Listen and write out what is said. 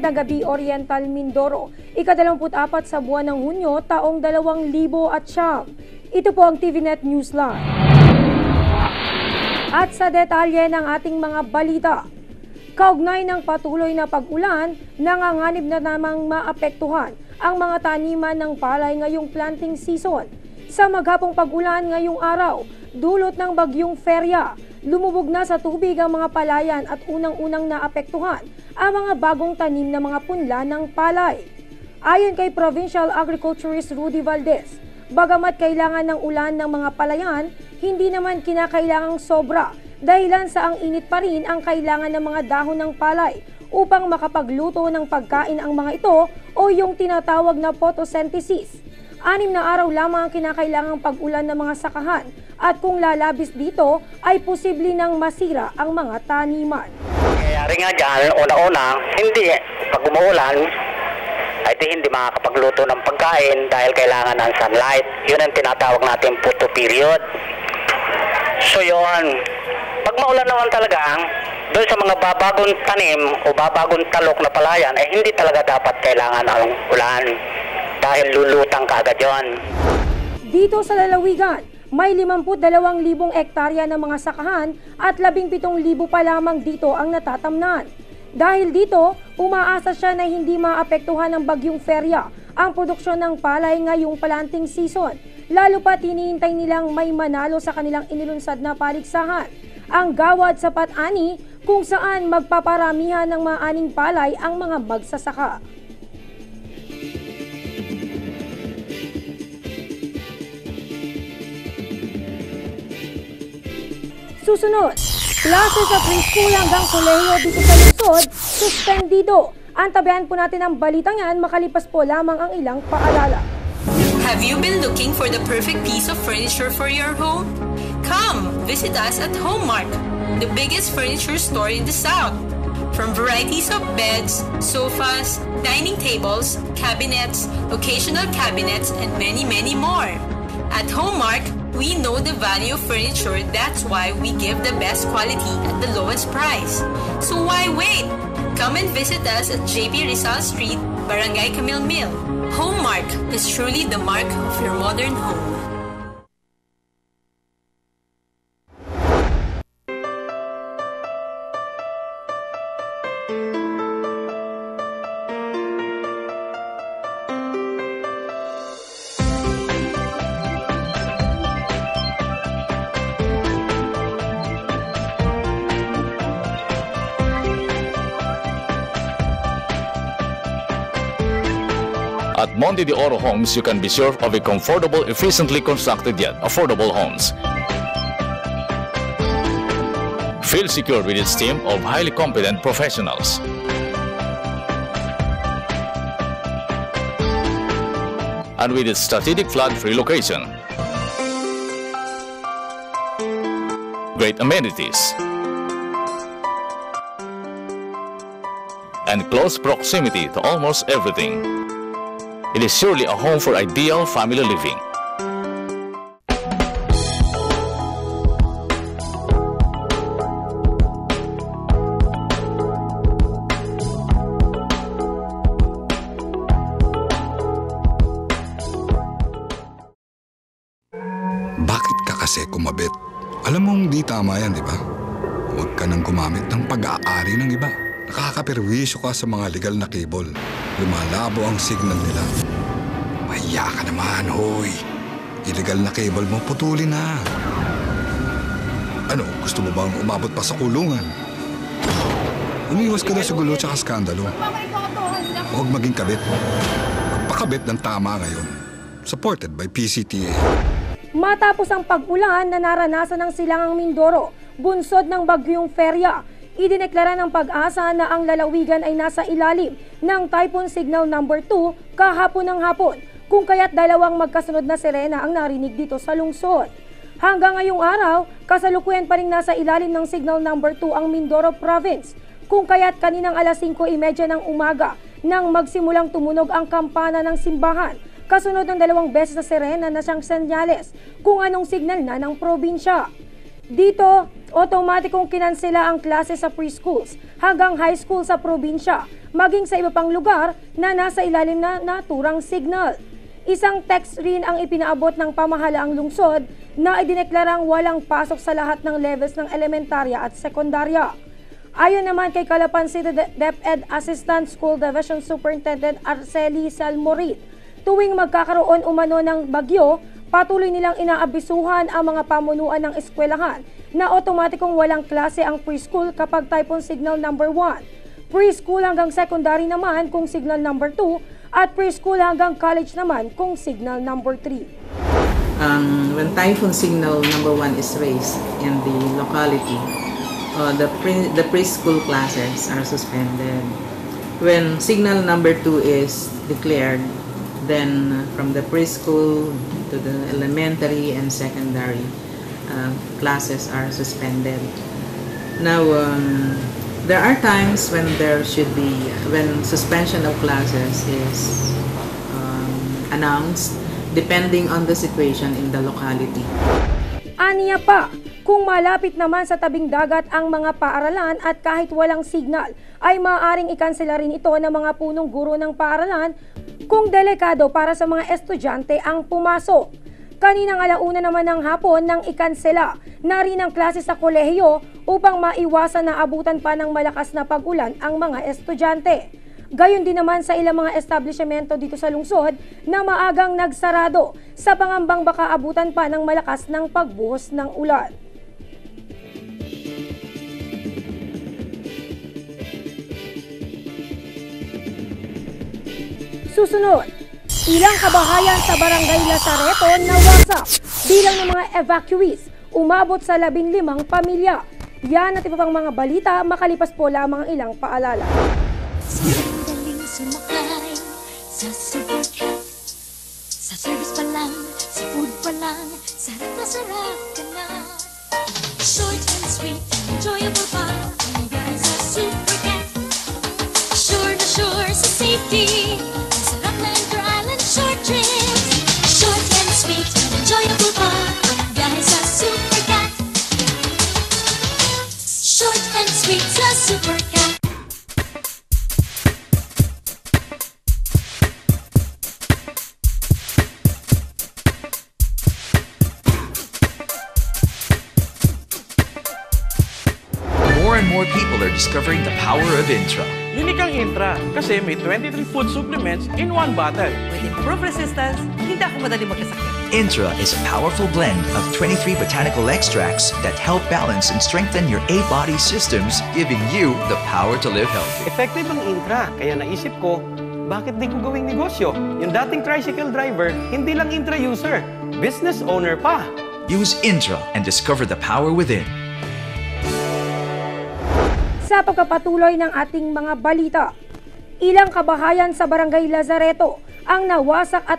Magandang gabi, Oriental Mindoro. Ika-24 sa buwan ng Hunyo, taong 2009. Ito po ang TVNet Newsline. At sa detalye ng ating mga balita, kaugnay ng patuloy na pag-ulan, nanganganib na namang maapektuhan ang mga taniman ng palay ngayong planting season. Sa maghapong pag-ulan ngayong araw, dulot ng bagyong Feria, lumubog na sa tubig ang mga palayan at unang-unang naapektuhan ang mga bagong tanim na mga punla ng palay. Ayon kay Provincial Agriculturist Rudy Valdez, bagamat kailangan ng ulan ng mga palayan, hindi naman kinakailangang sobra dahilan sa ang init pa rin ang kailangan ng mga dahon ng palay upang makapagluto ng pagkain ang mga ito o yung tinatawag na photosynthesis. 6 na araw lamang ang kinakailangang pag-ulan ng mga sakahan at kung lalabis dito ay posible nang masira ang mga taniman. Kayari nga dyan, una-una, pag umuulan, ay hindi makakapagluto ng pagkain dahil kailangan ng sunlight. Yun ang tinatawag natin photo period. So yun, pag maulan naman talaga, doon sa mga babagong tanim o babagong talok na palayan, ay hindi talaga dapat kailangan ng ulan dahil lulutang kaagad yun. Dito sa lalawigan, may 52,000 hektarya ng mga sakahan at 17,000 pa lamang dito ang natatamnan. Dahil dito, umaasa siya na hindi maapektuhan ng bagyong Feria ang produksyon ng palay ngayong planting season, lalo pa hinihintay nilang may manalo sa kanilang inilunsad na paligsahan, ang Gawad sa Pat-ani, kung saan magpaparamihan ng mga aning palay ang mga magsasaka. Susunod, klase sa preschool hanggang kolehiyo dito sa lungsod, suspendido. Antabayan po natin ang balitang yan, makalipas po lamang ang ilang paalala. Have you been looking for the perfect piece of furniture for your home? Come, visit us at Homemark, the biggest furniture store in the South. From varieties of beds, sofas, dining tables, cabinets, occasional cabinets, and many, many more. At Homemark, we know the value of furniture, that's why we give the best quality at the lowest price. So why wait? Come and visit us at JP Rizal Street, Barangay Camille Mill. Homemark is truly the mark of your modern home. At Monte de Oro Homes, you can be sure of a comfortable, efficiently constructed yet affordable homes. Feel secure with its team of highly competent professionals. And with its strategic flood-free location. Great amenities. And close proximity to almost everything. It is surely a home for ideal family living. Bakit ka kasi kumabit? Alam mong di tama yan, di ba? Huwag ka nang gumamit ng pag-aari ng iba. Nakakaperwisyo ka sa mga legal na cable. Lumalabo ang signal nila. Mahiya ka naman, hoy. Illegal na cable mo, putulin na. Ano, gusto mo bang umabot pa sa kulungan? Umiwas ka na sa gulo tsaka skandalo. Huwag maging kabit. Magpakabit ng tama ngayon. Supported by PCTA. Matapos ang pag-ulan na naranasan ng Silangang Mindoro, bunsod ng bagyong Feria, idineklara ng Pag-asa na ang lalawigan ay nasa ilalim ng Typhoon Signal number 2 kahapon ng hapon, kung kaya't dalawang magkasunod na sirena ang narinig dito sa lungsod. Hanggang ngayong araw, kasalukuyan pa rin nasa ilalim ng Signal number 2 ang Mindoro Province, kung kaya't kaninang alas 5:30 ng umaga nang magsimulang tumunog ang kampana ng simbahan, kasunod ng 2 beses na sirena na siyang senyales kung anong signal na ng probinsya. Dito, Otomatikong kinansela ang klase sa preschools hanggang high school sa probinsya, maging sa iba pang lugar na nasa ilalim na naturang signal. Isang text rin ang ipinaabot ng pamahalaang lungsod na idineklarang walang pasok sa lahat ng levels ng elementarya at sekundarya. Ayon naman kay Calapan City DepEd Assistant School Division Superintendent Arceli Salmorit, tuwing magkakaroon umano ng bagyo, patuloy nilang inaabisuhan ang mga pamunuan ng eskwelahan na otomatikong walang klase ang preschool kapag typhoon signal number 1. Preschool hanggang secondary naman kung signal number 2 at preschool hanggang college naman kung signal number 3. When typhoon signal number 1 is raised in the locality, the preschool classes are suspended. When signal number 2 is declared, then from the preschool to the elementary and secondary classes are suspended. Now, there are times when when suspension of classes is announced depending on the situation in the locality. Aniya pa, kung malapit naman sa tabing dagat ang mga paaralan at kahit walang signal, ay maaaring ikansela rin ito ng mga punong guro ng paaralan kung delikado para sa mga estudyante ang pumasok. Kaninang alauna naman ng hapon nang ikansela na rin ang klase sa kolehiyo upang maiwasan na abutan pa ng malakas na pag-ulan ang mga estudyante. Gayon din naman sa ilang mga establishmento dito sa lungsod na maagang nagsarado sa pangambang baka abutan pa ng malakas ng pagbuhos ng ulan. Susunod, ilang kabahayan sa Barangay Lazareto nawasak bilang ng mga evacuees, umabot sa 15 pamilya. Yan at iba pang mga balita, makalipas po lamang ang ilang paalala. Sandaling sumakay sa Supercat. Sa service pa lang, sa food pa lang, sarap na sarap ka na. Short and sweet, enjoyable pa ang biyahe sa Supercat. Sure na sure sa safety, sarap na inter-island short trips. Short and sweet, enjoyable pa ang biyahe sa Supercat. Short and sweet sa Supercat. More and more people are discovering the power of Intra. Unique ang Intra kasi may 23 food supplements in one bottle. With improved resistance, hindi ako madali magkasakit. Intra is a powerful blend of 23 botanical extracts that help balance and strengthen your 8 body systems, giving you the power to live healthy. Effective ang Intra, kaya naisip ko, bakit di ko gawing negosyo? Yung dating tricycle driver, hindi lang Intra user, business owner pa. Use Intra and discover the power within. Sa pagkapatuloy ng ating mga balita, ilang kabahayan sa Barangay Lazareto ang nawasak at